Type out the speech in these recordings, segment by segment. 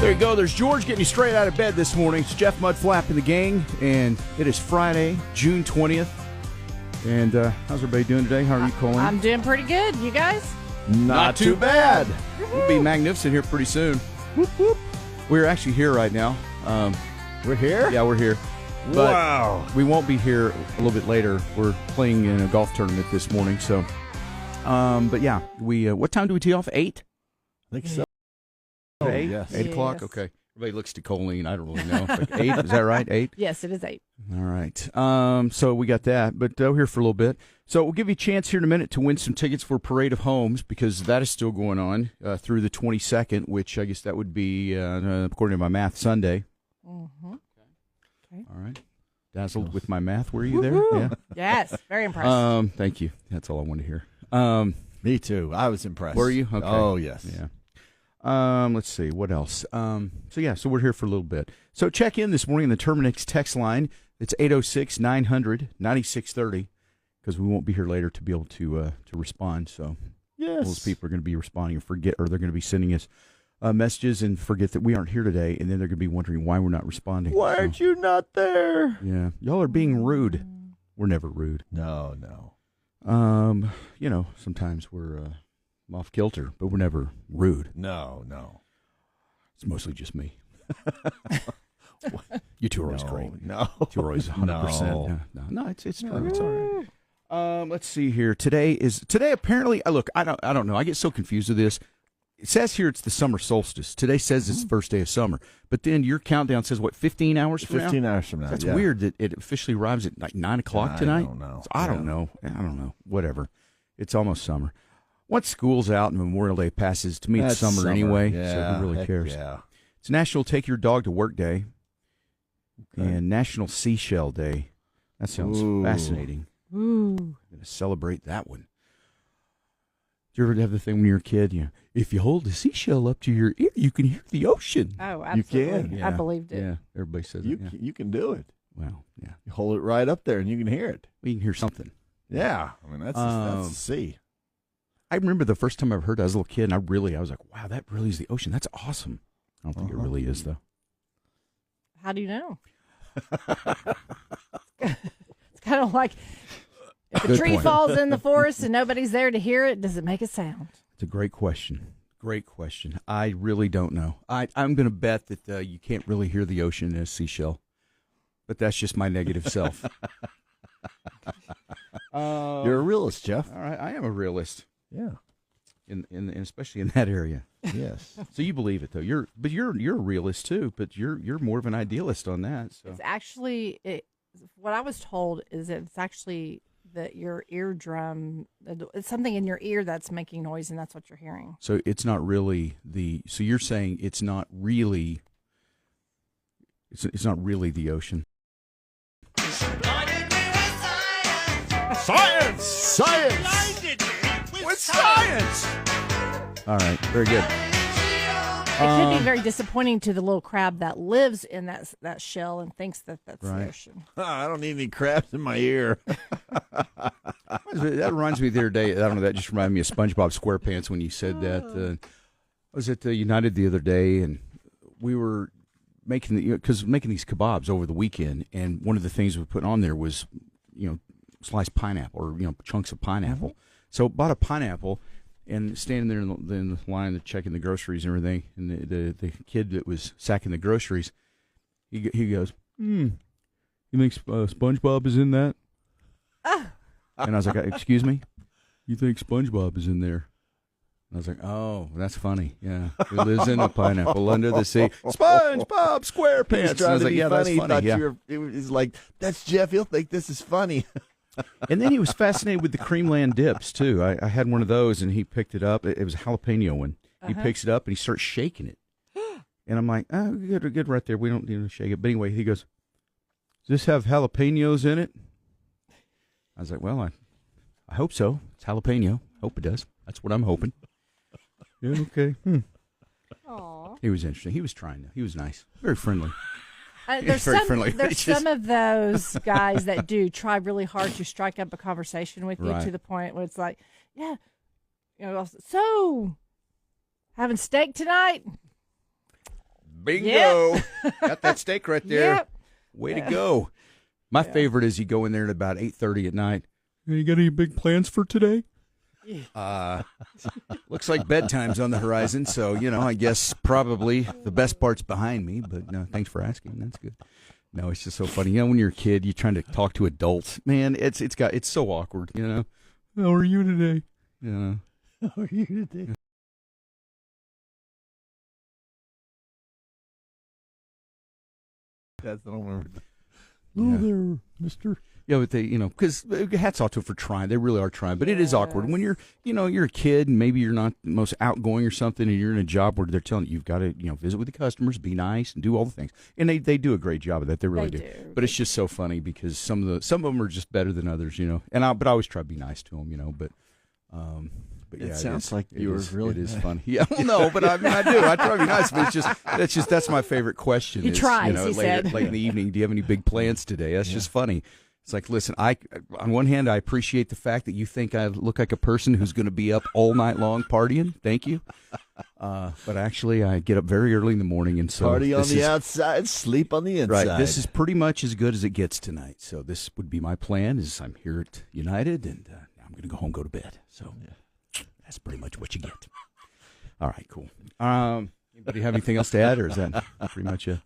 There you go. There's George getting you straight out of bed this morning. It's Jeff Mudflap and the gang, and it is Friday, June 20th. And how's everybody doing today? How are you, Colleen? I'm doing pretty good. You guys? Not too bad. We'll be magnificent here pretty soon. Whoop, whoop. We're actually here right now. We're here? Yeah, we're here. But wow. We won't be here a little bit later. We're playing in a golf tournament this morning. So, but yeah, we. What time do we tee off? 8? I think so. 8? Yes. 8 o'clock? Okay. Everybody looks to Colleen. I don't really know. Like 8? Is that right? 8? Yes, it is 8. All right. So we got that, but we're here for a little bit. So we'll give you a chance here in a minute to win some tickets for Parade of Homes, because that is still going on through the 22nd, which I guess that would be, according to my math, Sunday. Mm-hmm. Okay. All right. Dazzled with my math. Were you there? Yeah. Yes. Very impressed. Thank you. That's all I wanted to hear. Me too. I was impressed. Were you? Okay. Oh, yes. Yeah. Let's see. What else? So we're here for a little bit. So check in this morning in the Terminix text line. It's 806-900-9630, because we won't be here later to be able to respond. So yes, those people are going to be responding and forget, or they're going to be sending us messages and forget that we aren't here today, and then they're going to be wondering why we're not responding. Why aren't you not there? Yeah. Y'all are being rude. We're never rude. No. Sometimes we're off kilter, but we're never rude. No. It's mostly just me. You two are always great. No. You two are always 100%. No, it's true. It's all right. Let's see here. Today apparently, look, I don't know. I get so confused with this. It says here it's the summer solstice. Today says it's the first day of summer. But then your countdown says, what, 15 hours from now? 15 hours from now. That's weird that it officially arrives at like 9 o'clock tonight. I don't know. So I don't know. Whatever. It's almost summer. Once school's out and Memorial Day passes, to me it's summer anyway, so who really cares? Yeah. It's National Take Your Dog to Work Day and National Seashell Day. That sounds fascinating. Ooh. I'm going to celebrate that one. Do you ever have the thing when you're a kid, if you hold a seashell up to your ear, you can hear the ocean? Oh, absolutely. You can. Yeah. I believed it. Yeah, everybody says You that. Yeah. you can do it. Well, yeah. You hold it right up there and you can hear it. We can hear something. Yeah. I mean, that's the sea. I remember the first time I ever heard that as a little kid, and I was like, wow, that really is the ocean. That's awesome. I don't think it really is, though. How do you know? It's kind of like if a tree falls in the forest and nobody's there to hear it, does it make a sound? It's a great question. Great question. I really don't know. I'm going to bet that you can't really hear the ocean in a seashell, but that's just my negative self. You're a realist, Jeff. All right, I am a realist. Yeah. In especially in that area. Yes. So you believe it though. You're a realist too, but you're more of an idealist on that. So It's actually what I was told is that it's actually that your eardrum. It's something in your ear that's making noise, and that's what you're hearing. So it's not really So you're saying it's not really. It's not really the ocean. Science! With science! All right, very good. It could be very disappointing to the little crab that lives in that shell and thinks that that's the ocean. I don't need any crabs in my ear. That reminds me the other day. I don't know. That just reminded me of SpongeBob SquarePants when you said that. I was at United the other day, and we were making these kebabs over the weekend, and one of the things we put on there was sliced pineapple or chunks of pineapple. Mm-hmm. So bought a pineapple. And standing there in the line, checking the groceries and everything, and the kid that was sacking the groceries, he goes, you think SpongeBob is in that? And I was like, excuse me? You think SpongeBob is in there? And I was like, oh, that's funny. Yeah, he lives in a pineapple under the sea. SpongeBob SquarePants. And I was like, yeah, that's funny. Yeah. It was like, that's Jeff. He'll think this is funny. And then he was fascinated with the Creamland dips, too. I had one of those, and he picked it up. It was a jalapeno one. He picks it up, and he starts shaking it. And I'm like, oh, good right there. We don't need to shake it. But anyway, he goes, does this have jalapenos in it? I was like, well, I hope so. It's jalapeno. Hope it does. That's what I'm hoping. Yeah, okay. Aww. He was interesting. He was trying. He was nice. Very friendly. There's some of those guys that do try really hard to strike up a conversation with you to the point where it's like, yeah, so having steak tonight? Bingo. Got that steak right there. Yep. Way to go. My favorite is you go in there at about 8:30 at night. You got any big plans for today? Looks like bedtime's on the horizon, so, I guess probably the best part's behind me, but no, thanks for asking. That's good. No, it's just so funny. When you're a kid, you're trying to talk to adults. Man, it's so awkward, How are you today? How are you today? That's the one. Yeah. There, mister. Yeah, but they, because hats off to them for trying. They really are trying. But it is awkward when you're, you're a kid and maybe you're not the most outgoing or something, and you're in a job where they're telling you you've got to, visit with the customers, be nice, and do all the things. And they do a great job of that. They really do. But it's just so funny because some of them are just better than others, But I always try to be nice to them, But yeah, it sounds like you were really. It is funny. Yeah, well, no, but I mean, I do. I try to be nice, but that's my favorite question. He tries. He said, late in the evening, do you have any big plans today? That's just funny. It's like, listen, on one hand, I appreciate the fact that you think I look like a person who's going to be up all night long partying. Thank you. But actually, I get up very early in the morning, and so party on the outside, sleep on the inside. Right. This is pretty much as good as it gets tonight. So this would be my plan. Is I'm here at United, and I'm going to go home, go to bed. So that's pretty much what you get. All right, cool. Anybody have anything else to add, or is that pretty much it?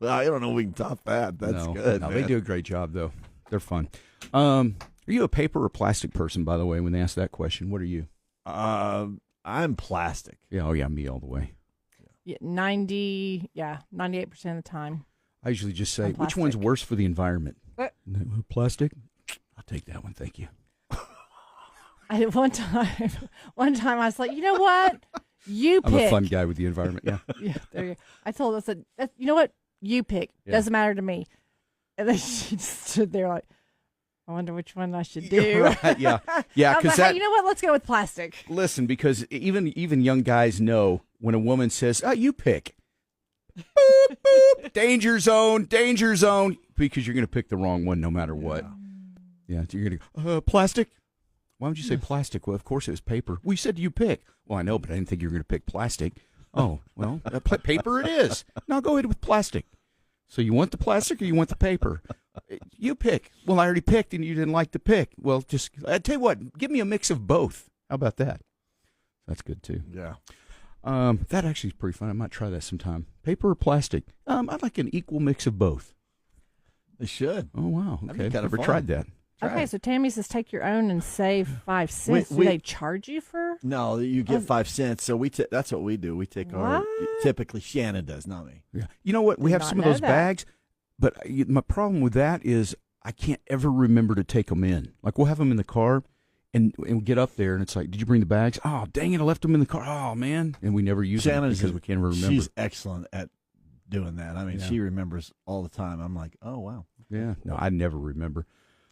I don't know if we can top that. That's good. No, man. they do a great job, though. They're fun. Are you a paper or plastic person, by the way, when they ask that question? What are you? I'm plastic. Yeah, oh, yeah, me all the way. Yeah, 98% of the time. I usually just say, which one's worse for the environment? Plastic? I'll take that one, thank you. One time I was like, you know what? You pick. I'm a fun guy with the environment, yeah. Yeah, there you go. I told her, I said, you know what? You pick. Yeah. Doesn't matter to me. And then she just stood there like, I wonder which one I should do. Right, yeah. Yeah, because hey, you know what? Let's go with plastic. Listen, because even young guys know when a woman says, you pick. Boop, boop, danger zone, because you're going to pick the wrong one no matter what. Yeah, so you're going to go, plastic? Why would you say plastic? Well, of course it was paper. We said you pick. Well, I know, but I didn't think you were going to pick plastic. Oh, well, paper it is. Now go ahead with plastic. So you want the plastic or you want the paper? You pick. Well, I already picked and you didn't like the pick. Well, I tell you what, give me a mix of both. How about that? That's good too. Yeah. That actually is pretty fun. I might try that sometime. Paper or plastic? I'd like an equal mix of both. They should. Oh, wow. Okay. I've never tried that. Okay, so Tammy says take your own and save 5 cents. Do they charge you for? No, you get 5 cents. So that's what we do. We take our, typically Shannon does, not me. Yeah. You know what? We have some of those bags, but my problem with that is I can't ever remember to take them in. Like we'll have them in the car and we get up there and it's like, did you bring the bags? Oh, dang it, I left them in the car. Oh, man. And we never use them because we can't remember. She's excellent at doing that. I mean, she remembers all the time. I'm like, oh, wow. Yeah. No, I never remember.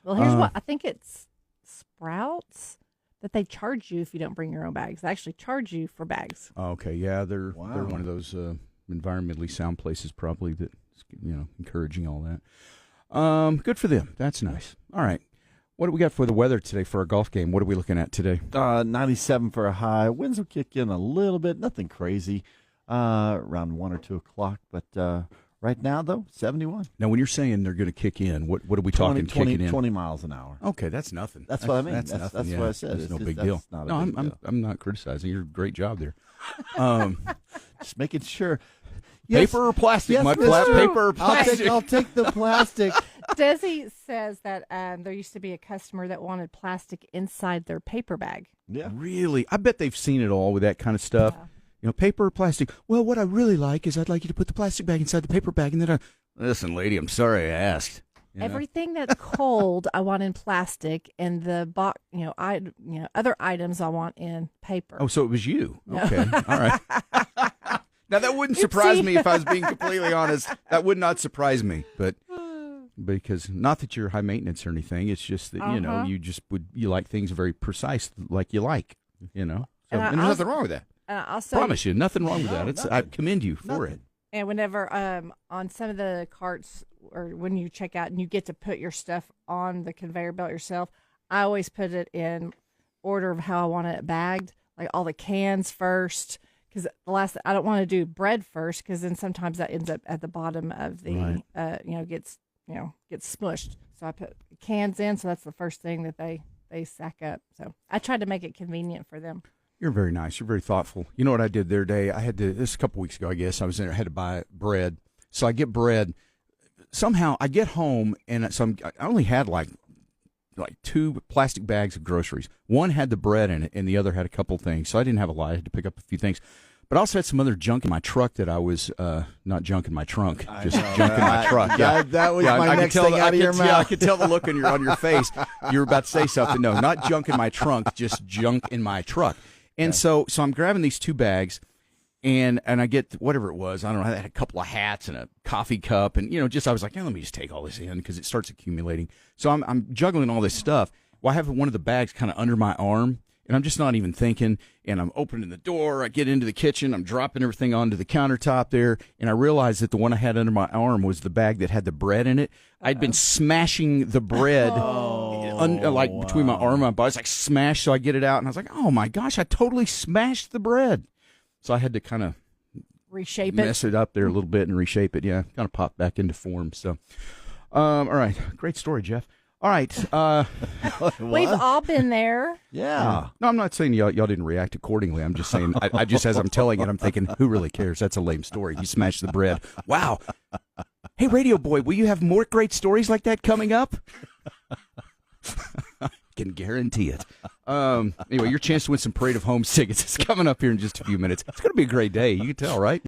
Well, here's what I think it's Sprouts that they charge you if you don't bring your own bags. They actually charge you for bags. Okay, yeah, they're one of those environmentally sound places probably that encouraging all that. Good for them. That's nice. All right, what do we got for the weather today for our golf game? What are we looking at today? 97 for a high. Winds will kick in a little bit. Nothing crazy. Around 1 or 2 o'clock, but. Right now, though, 71. Now, when you're saying they're going to kick in, what are we talking? 20 miles an hour. Okay, that's nothing. That's what I mean. That's nothing. That's what I said. It's no big deal. Not no, big deal. I'm not criticizing. You're a great job there. Just making sure. Paper or plastic? Yes, Mudflap, paper or plastic? I'll take the plastic. Desi says that there used to be a customer that wanted plastic inside their paper bag. Yeah. Really? I bet they've seen it all with that kind of stuff. Yeah. Paper or plastic? Well, what I really like is I'd like you to put the plastic bag inside the paper bag, and then listen, lady, I'm sorry I asked. Everything that's cold, I want in plastic, and the box, other items I want in paper. Oh, so it was you? Okay, all right. Now that wouldn't surprise me if I was being completely honest. That would not surprise me, but because not that you're high maintenance or anything, it's just that you like things very precise, like you like, So, and there's nothing wrong with that. Also, promise you, nothing wrong with that. I commend you for it. And whenever on some of the carts or when you check out and you get to put your stuff on the conveyor belt yourself, I always put it in order of how I want it bagged, like all the cans first, because I don't want to do bread first, because then sometimes that ends up at the bottom of the, gets smushed. So I put cans in, so that's the first thing that they sack up. So I tried to make it convenient for them. You're very nice. You're very thoughtful. You know what I did the other day? This a couple weeks ago, I guess. I was in there, I had to buy bread. So I get bread. Somehow I get home, and I only had like 2 plastic bags of groceries. One had the bread in it, and the other had a couple things. So I didn't have a lot. I had to pick up a few things. But I also had some other junk in my truck that I was not junk in my trunk, just junk in my truck. Yeah, that was my next thing out of your mouth. Yeah, I could tell the look on your face. You were about to say something. No, not junk in my trunk, just junk in my truck. And so I'm grabbing these 2 bags, and I get whatever it was. I don't know. I had a couple of hats and a coffee cup, and I was like, let me just take all this in, because it starts accumulating. So I'm juggling all this stuff. Well, I have one of the bags kind of under my arm, and I'm just not even thinking, and I'm opening the door. I get into the kitchen. I'm dropping everything onto the countertop there, and I realized that the one I had under my arm was the bag that had the bread in it. I'd been smashing the bread between my arm and my body. It's like smashed, so I get it out, and I was like, oh, my gosh, I totally smashed the bread. So I had to kind of mess it up there a little bit and reshape it. Yeah, kind of pop back into form. So, all right. Great story, Jeff. All right. We've all been there. Yeah. No, I'm not saying y'all didn't react accordingly. I'm just saying, I just, as I'm telling it, I'm thinking, who really cares? That's a lame story. You smashed the bread. Wow. Hey, Radio Boy, will you have more great stories like that coming up? Can guarantee it. Anyway, your chance to win some Parade of Homes tickets is coming up here in just a few minutes. It's going to be a great day. You can tell, right?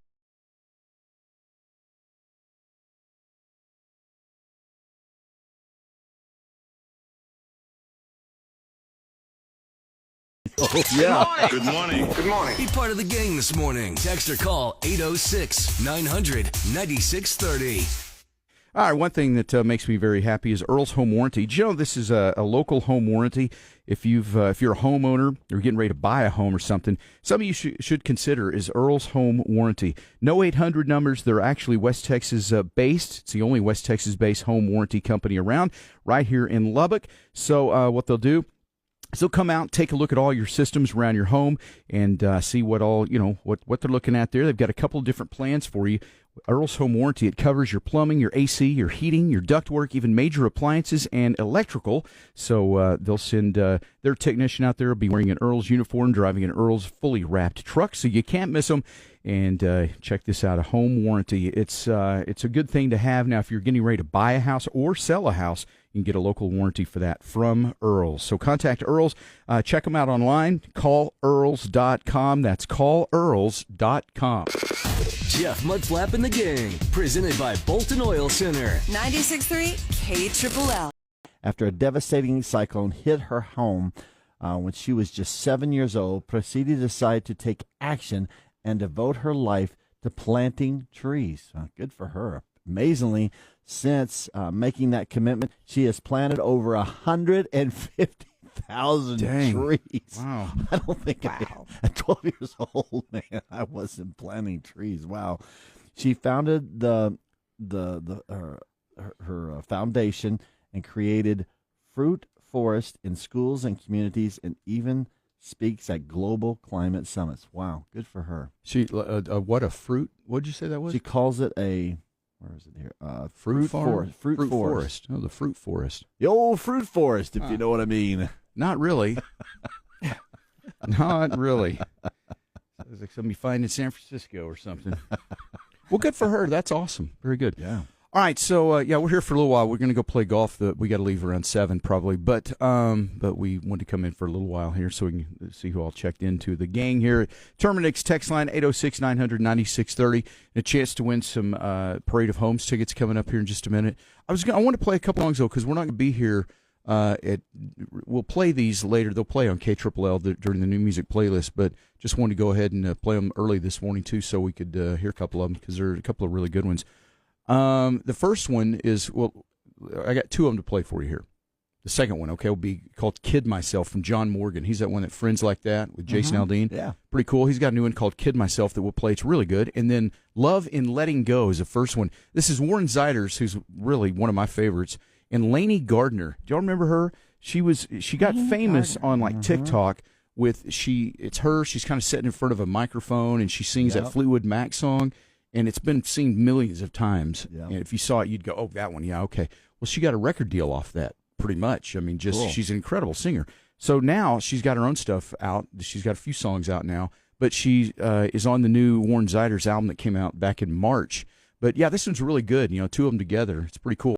Oh, yeah. Good morning. Good morning. Be part of the gang this morning. Text or call 806-900-9630. All right, one thing that makes me very happy is Earl's Home Warranty. Did you know this is a local home warranty? If you're a homeowner or getting ready to buy a home or something you should consider is Earl's Home Warranty. No 800 numbers. They're actually West Texas based. It's the only West Texas based home warranty company around, right here in Lubbock. So what they'll do, so come out, take a look at all your systems around your home, and see what what they're looking at there. They've got a couple of different plans for you. Earl's Home Warranty, it covers your plumbing, your AC, your heating, your ductwork, even major appliances and electrical. So they'll send their technician out there. Will be wearing an Earl's uniform, driving an Earl's fully wrapped truck, so you can't miss them. And check this out, a home warranty. It's a good thing to have. Now, if you're getting ready to buy a house or sell a house, you can get a local warranty for that from Earl's. So contact Earl's. Check them out online. CallEarls.com. That's CallEarls.com. Jeff Mudflap and the Gang, presented by Bolton Oil Center. 96.3 KLLL. After a devastating cyclone hit her home when she was just 7 years old, Prasidi decided to take action and devote her life to planting trees. Good for her. Amazingly, since making that commitment, she has planted over 150,000 trees. Wow. I don't think at 12 years old, man, I wasn't planting trees. Wow. She founded her foundation and created fruit forest in schools and communities, and even speaks at global climate summits. Wow, good for her. She what a fruit? What did you say that was? She calls it where is it here? Fruit forest. Fruit forest. Oh, the fruit forest. The old fruit forest, if you know what I mean. Not really. Not really. It's like somebody find in San Francisco or something. Well, good for her. That's awesome. Very good. Yeah. All right, so we're here for a little while. We're going to go play golf. We got to leave around 7 probably, but we wanted to come in for a little while here so we can see who all checked into the gang here. Terminix text line 806-900-9630. A chance to win some Parade of Homes tickets coming up here in just a minute. I want to play a couple songs though because we're not going to be here. We'll play these later. They'll play on KLLL during the new music playlist, but just wanted to go ahead and play them early this morning too, so we could hear a couple of them because there are a couple of really good ones. The first one is, I got 2 of them to play for you here. The second one, will be called Kid Myself from John Morgan. He's that one that Friends Like That with Jason Aldean. Yeah. Pretty cool. He's got a new one called Kid Myself that we'll play. It's really good. And then Love in Letting Go is the first one. This is Warren Ziders, who's really one of my favorites. And Lainey Gardner. Do y'all remember her? She got famous on TikTok It's her. She's kind of sitting in front of a microphone, and she sings Yep. that Fleetwood Mac song, and it's been seen millions of times. Yep. And if you saw it, you'd go, "Oh, that one, yeah, okay." Well, she got a record deal off that, pretty much. I mean, Cool. she's an incredible singer. So now she's got her own stuff out. She's got a few songs out now, but she is on the new Warren Ziders album that came out back in March. But yeah, this one's really good. You know, two of them together, it's pretty cool.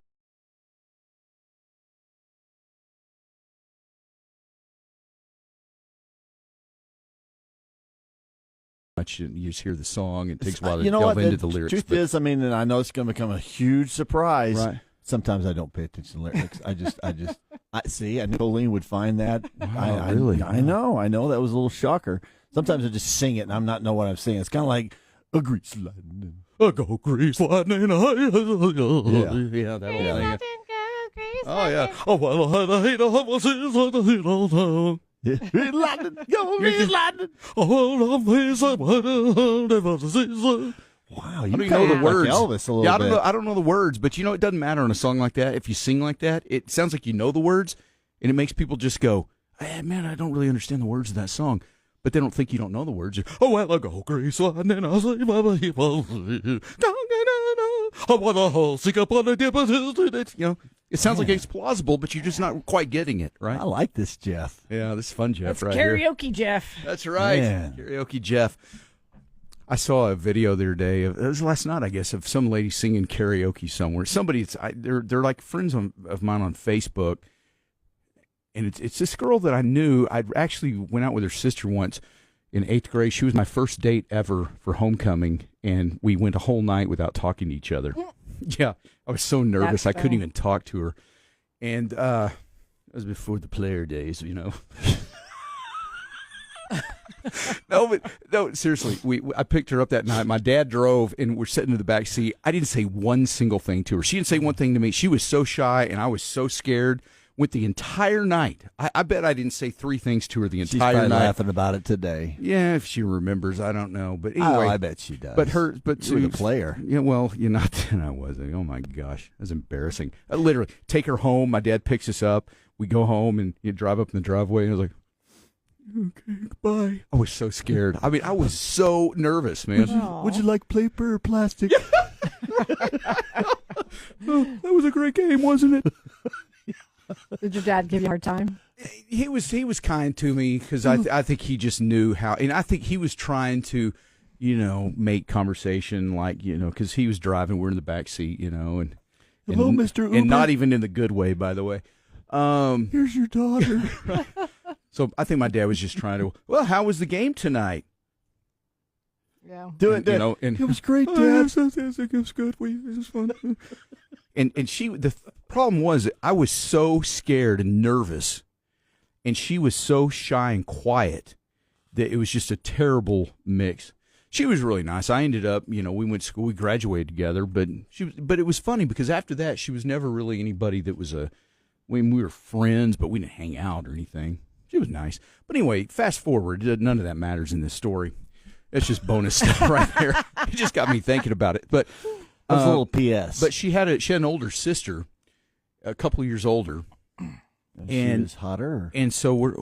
You just hear the song, and it takes a while to delve into the lyrics. Truth is, I mean, and I know it's going to become a huge surprise. Right. Sometimes I don't pay attention to lyrics. I see. I knew Colleen would find that. Wow, really? I know that was a little shocker. Sometimes I just sing it and I'm not know what I'm singing. It's kind of like a grease lightning. I go grease lightning. Yeah. Yeah, that whole thing. Oh yeah. Oh well, I hate all time. Grease lightning, go grease lightning. Wow, I you don't even kind know of the words. like Elvis a little Yeah, bit. I don't know the words, but you know it doesn't matter on a song like that. If you sing like that, it sounds like you know the words, and it makes people just go, hey, "Man, I don't really understand the words of that song." But they don't think you don't know the words. Oh well, I go grease lightning, I say my people. I want a whole sick up on a dip. You know, it sounds like it's plausible, but you're just not quite getting it, right? I like this, Jeff. Yeah, this is fun, Jeff. That's right here. karaoke, Jeff. That's right. Man. Karaoke Jeff. I saw a video the other day, it was last night, I guess, of some lady singing karaoke somewhere. They're like friends of mine on Facebook, and it's this girl that I knew. I actually went out with her sister once in 8th grade. She was my first date ever for homecoming, and we went a whole night without talking to each other. Yeah, I was so nervous. That's I couldn't funny. even talk to her. And that was before the player days, you know. No, seriously. I picked her up that night. My dad drove, and we're sitting in the back seat. I didn't say one single thing to her. She didn't say one thing to me. She was so shy, and I was so scared. Went the entire night. I bet I didn't say 3 things to her the She's entire probably night. laughing about it today. Yeah, if she remembers, I don't know. But anyway, I bet she does. But you were the player. Yeah, well, you're not. Then I wasn't. Oh my gosh, that's embarrassing. I literally take her home. My dad picks us up. We go home, and you drive up in the driveway, and I was like, "Okay, goodbye." I was so scared. I mean, I was so nervous, man. Would you like paper or plastic? Oh, that was a great game, wasn't it? Did your dad give you a hard time? He was kind to me because I think he just knew how, and I think he was trying to, make conversation, like, because he was driving, we're in the back seat, and Hello, Mr. Uber. and not even in the good way, by the way. Here's your daughter. So I think my dad was just trying to. Well, how was the game tonight? Yeah. Do it, Dad. And It was great, Dad. yes, it was good. It was fun. and the problem was that I was so scared and nervous, and she was so shy and quiet that it was just a terrible mix. She was really nice. I ended up, we went to school, we graduated together, but it was funny because after that, she was never really anybody that was we were friends, but we didn't hang out or anything. She was nice. But anyway, fast forward, none of that matters in this story. It's just bonus stuff right there. It just got me thinking about it. But That's a little PS. But she had an older sister, a couple of years older, she was hotter. and so we're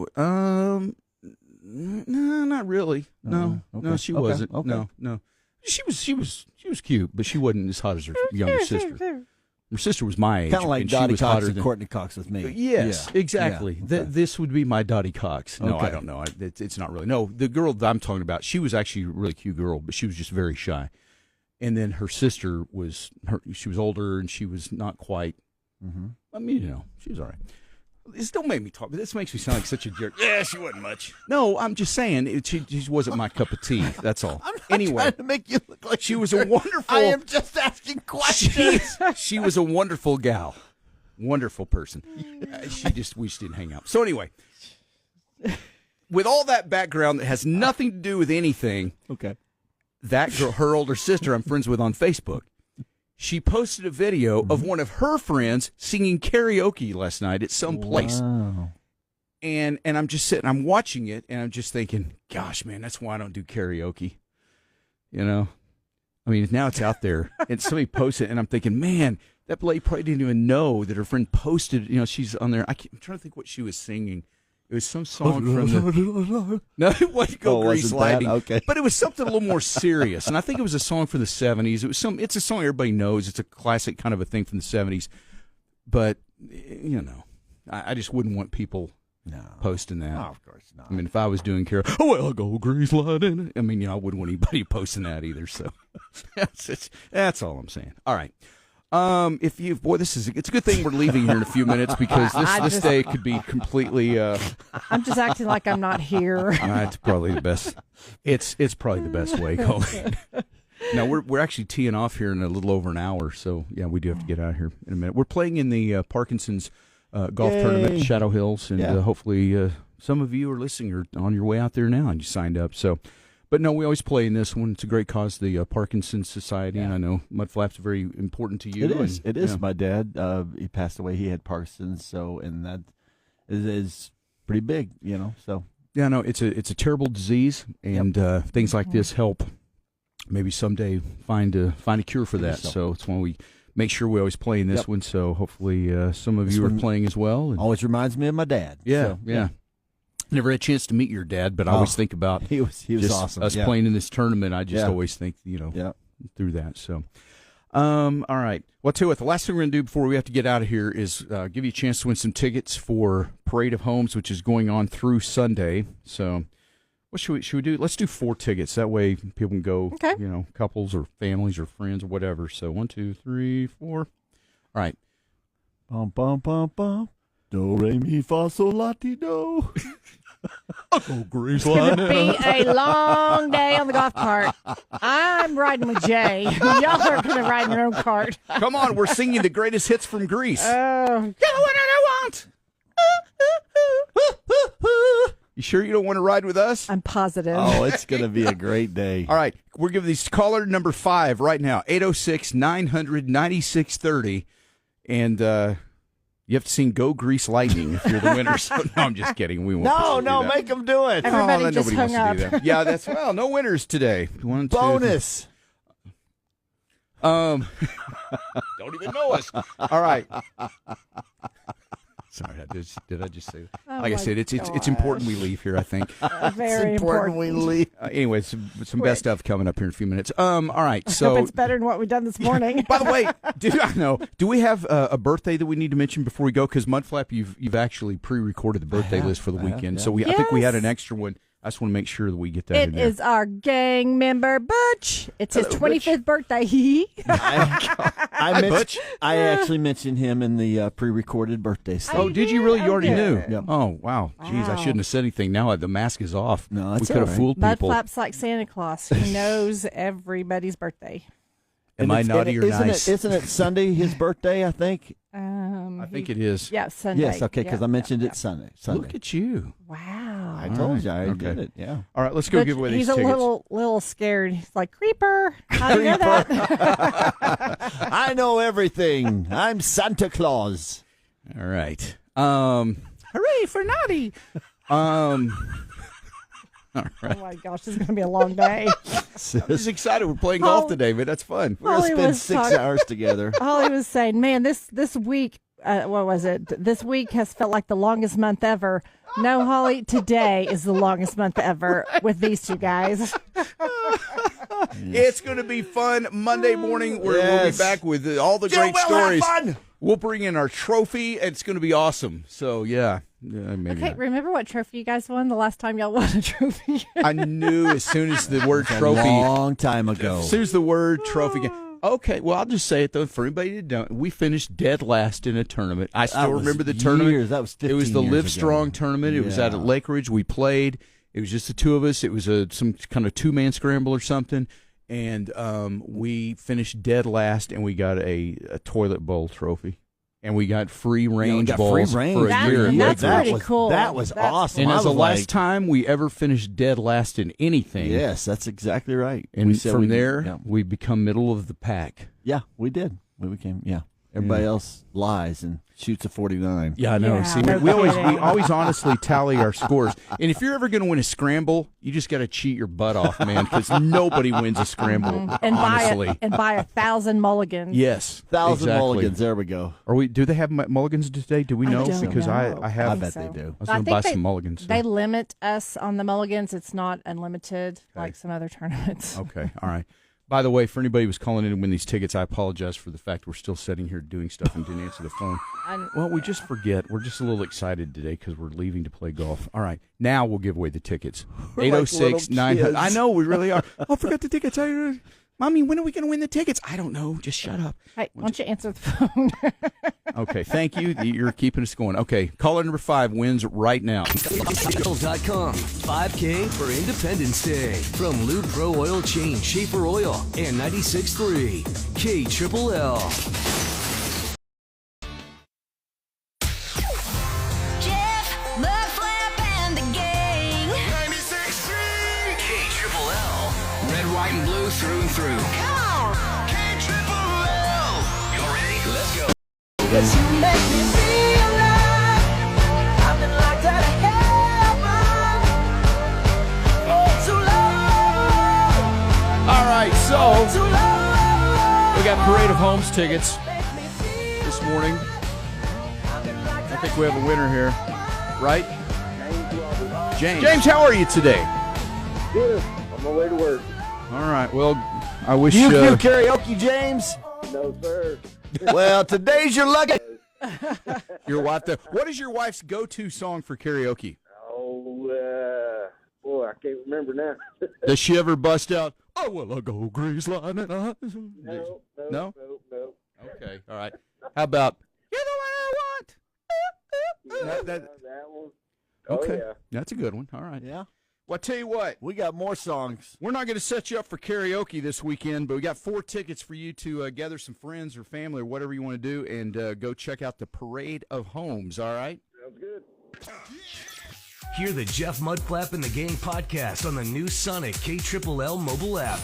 no, not really. No, Okay. no, she Okay. wasn't. Okay. No. She was cute, but she wasn't as hot as her younger sister. Her sister was my age, Kind of like and she Dottie was Cox hotter and than Courtney Cox with me. Yes, Yeah. exactly. Yeah. Okay. This would be my Dottie Cox. No, Okay. I don't know. It's not really. No, the girl that I'm talking about, she was actually a really cute girl, but she was just very shy. And then her sister she was older, and she was not quite. Mm-hmm. I mean, she was all right. This don't make me talk, but this makes me sound like such a jerk. Yeah, she wasn't much. No, I'm just saying she just wasn't my cup of tea. That's all. I'm not Anyway, trying to make you look like she was a wonderful. I am just asking questions. She was a wonderful gal, wonderful person. We just didn't hang out. So anyway, with all that background that has nothing to do with anything, Okay. that girl, her older sister, I'm friends with on Facebook. She posted a video of one of her friends singing karaoke last night at some place. Wow. And I'm just sitting, I'm watching it, and I'm just thinking, gosh, man, that's why I don't do karaoke. I mean, now it's out there, and somebody posted it, and I'm thinking, man, that lady probably didn't even know that her friend posted, she's on there. I'm trying to think what she was singing. It was some song from the... No, it wasn't Go Grease Lightning. Okay. But it was something a little more serious. And I think it was a song from the 70s. It's a song everybody knows. It's a classic kind of a thing from the 70s. But, you know, I just wouldn't want people posting that. No, of course not. I mean, if I was doing Go Grease Lightning. I mean, you know, I wouldn't want anybody posting that either. So that's all I'm saying. All right. It's a good thing we're leaving here in a few minutes because this day could be completely. I'm just acting like I'm not here. It's probably the best. It's probably the best way, Colleen. No, we're actually teeing off here in a little over an hour, so yeah, we do have to get out of here in a minute. We're playing in the Parkinson's golf tournament, Shadow Hills, and hopefully some of you are listening or on your way out there now and you signed up. So. But no, we always play in this one. It's a great cause, the Parkinson's Society, and I know Mudflap's very important to you. It is. My dad, he passed away. He had Parkinson's, and that is pretty big, you know. So yeah, no, it's a terrible disease, and things like this help. Maybe someday find a cure for that. So it's why we make sure we always play in this one. So hopefully some of you are playing as well. And always reminds me of my dad. Yeah, so. Never had a chance to meet your dad, but I always think about he was awesome. Us playing in this tournament. I just always think, through that. So, all right. Well, tell you what, the last thing we're going to do before we have to get out of here is give you a chance to win some tickets for Parade of Homes, which is going on through Sunday. So, what should we do? Let's do 4 tickets. That way people can go, couples or families or friends or whatever. So, 1, 2, 3, 4. All right. Bum, bum, bum, bum. Do, re, mi, fa, sol, la, ti, do. Go Grease It's going to be a long day on the golf cart. I'm riding with Jay. Y'all are going to ride in your own cart. Come on, we're singing the greatest hits from Grease. Oh. Get what I want. You sure you don't want to ride with us? I'm positive. Oh, it's going to be a great day. All right, we're giving these caller number 5 right now, 806-900-9630, and you have to sing Go Grease Lightning if you're the winner. So, no, I'm just kidding. We won't. No, make them do it. Everybody just nobody hung wants to up. do that. Yeah, no winners today. 1, 2, bonus. Don't even know us. All right. Sorry, did I just say that? Oh like I said, it's important we leave here, I think. Very important. We leave. Anyway, some best stuff coming up here in a few minutes. All right, so I hope it's better than what we've done this morning. By the way, do we have a birthday that we need to mention before we go? Because Mudflap, you've actually pre-recorded the birthday list for the weekend, so I think we had an extra one. I just want to make sure that we get that in there. It is our gang member, Butch. It's his 25th birthday. Butch. I actually mentioned him in the pre-recorded birthday stuff. Oh, did you really? You already knew? Yep. Oh, wow. Jeez, I shouldn't have said anything. Now the mask is off. No, we could have fooled people. Mudflap's like Santa Claus. He knows everybody's birthday. Am I naughty or nice? Isn't it Sunday, his birthday, I think? I think it is. Yeah, Sunday. Yes, okay, because I mentioned it Sunday. Look at you. Wow. I told you. I did it, yeah. All right, let's go give away these tickets. He's tickets. a little scared. He's like, Creeper. How do you know that? I know everything. I'm Santa Claus. All right. Hooray for naughty. All right. Oh, my gosh, this is going to be a long day. I'm just excited. We're playing golf today, man. That's fun. We're going to spend 6 hours together. Holly was saying, man, this week, what was it? This week has felt like the longest month ever. No, Holly, today is the longest month ever with these two guys. It's going to be fun. Monday morning, we'll be back with all the great stories. Have fun. We'll bring in our trophy. It's going to be awesome. So, yeah. Maybe okay, not. Remember what trophy you guys won the last time y'all won a trophy? I knew as soon as the word trophy. A long time ago. As soon as the word trophy. Okay, well, I'll just say it, though, for anybody that don't. We finished dead last in a tournament. I still remember the tournament. That was 15 It was the years Live ago. Strong tournament. It was out at Lake Ridge. We played. It was just the two of us. It was some kind of two-man scramble or something. And we finished dead last, and we got a toilet bowl trophy. And we got free range balls for a year. That's pretty cool. That was awesome. And as the last time we ever finished dead last in anything. Yes, that's exactly right. And from there, we become middle of the pack. Yeah, we did. We became, Everybody else lies and shoots a 49. Yeah, I know. Yeah, See, no we kidding. always honestly tally our scores. And if you're ever going to win a scramble, you just got to cheat your butt off, man, because nobody wins a scramble, and honestly. buy 1,000 mulligans. Yes. 1,000 Exactly. mulligans. There we go. Do they have mulligans today? Do we I know? don't Because know. I have. I bet so. they do. I was I going to think buy they- some mulligans. so- They limit us on the mulligans. It's not unlimited Okay. like some other tournaments. Okay, all right. By the way, for anybody who was calling in to win these tickets, I apologize for the fact we're still sitting here doing stuff and didn't answer the phone. Well, we just forget. We're just a little excited today because we're leaving to play golf. All right, now we'll give away the tickets. We're like 806 little 900. kids. I know, we really are. I forgot the tickets. Mommy, when are we going to win the tickets? I don't know. Just shut up. Hey, why don't you answer the phone? Okay, thank you. You're keeping us going. Okay, caller number 5 wins right now. KLLL.com. 5K for Independence Day. From Lube Pro Oil Change, Schaefer Oil, and 96.3 KLLL. Jeff, Mudflap, and the gang. 96.3 KLLL. Red, white, and blue through and through. Come on. KLLL. You ready? Let's go. You make me feel like I've been locked out of heaven. Oh, too long. All right, so Too long. we got Parade of Homes tickets Make me feel this morning. I've been locked I think we have a winner here, right? James, how are you today? Good. On my way to work. All right. Well, I wish. You do karaoke, James? No, sir. Well, today's your lucky. Your wife. What is your wife's go-to song for karaoke? Oh, boy, I can't remember now. Does she ever bust out? Oh well, I'll go grease line and I. No? No? Okay. All right. How about You're the one I want? That one. Okay. Oh, yeah. That's a good one. All right. Yeah. Well, I tell you what. We got more songs. We're not going to set you up for karaoke this weekend, but we got 4 tickets for you to gather some friends or family or whatever you want to do and go check out the Parade of Homes, all right? Sounds good. Hear the Jeff Mudflap and the Gang podcast on the new Sonic KLLL mobile app.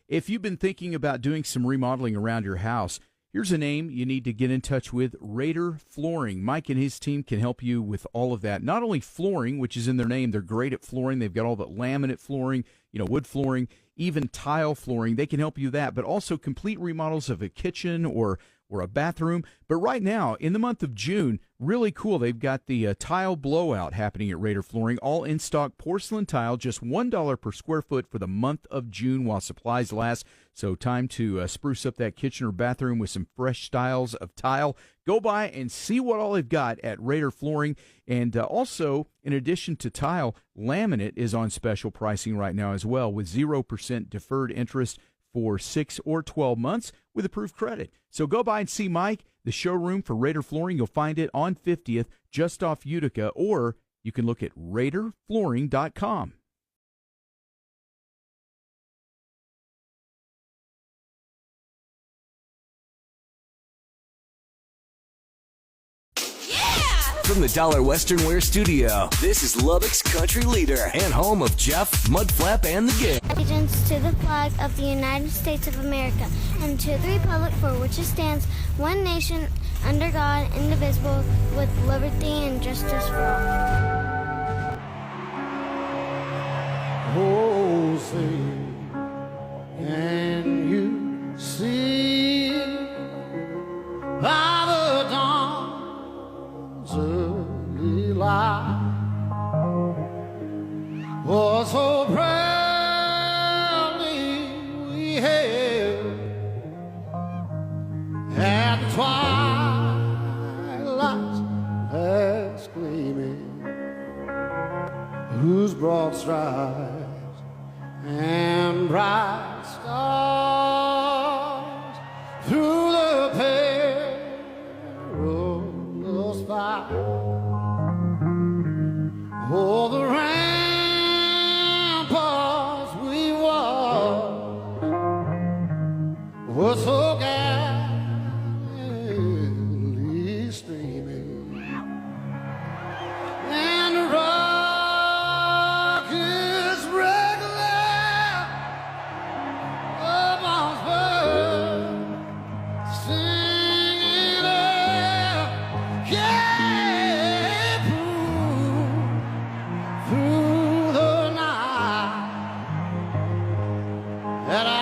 If you've been thinking about doing some remodeling around your house, here's a name you need to get in touch with, Raider Flooring. Mike and his team can help you with all of that. Not only flooring, which is in their name, they're great at flooring. They've got all the laminate flooring, wood flooring, even tile flooring. They can help you with that, but also complete remodels of a kitchen or a bathroom. But right now, in the month of June, really cool. They've got the tile blowout happening at Raider Flooring. All in-stock porcelain tile, just $1 per square foot for the month of June while supplies last. So time to spruce up that kitchen or bathroom with some fresh styles of tile. Go by and see what all they've got at Raider Flooring. And also, in addition to tile, laminate is on special pricing right now as well with 0% deferred interest for 6 or 12 months with approved credit. So go by and see Mike, the showroom for Raider Flooring. You'll find it on 50th, just off Utica, or you can look at RaiderFlooring.com. From the Dollar Western Wear Studio, this is Lubbock's country leader and home of Jeff, Mudflap, and the Gang. Allegiance to the flag of the United States of America and to the republic for which it stands, one nation, under God, indivisible, with liberty and justice for all. Oh, say, can you see by the dawn's early light? Oh, so proudly we hailed at the twilight's last gleaming, whose broad stripes and bright stars through the perilous fight. Oh, the ramparts we walked were so gallantly streaming, and the rockets regular up on spur, singing out, yeah, through the night that I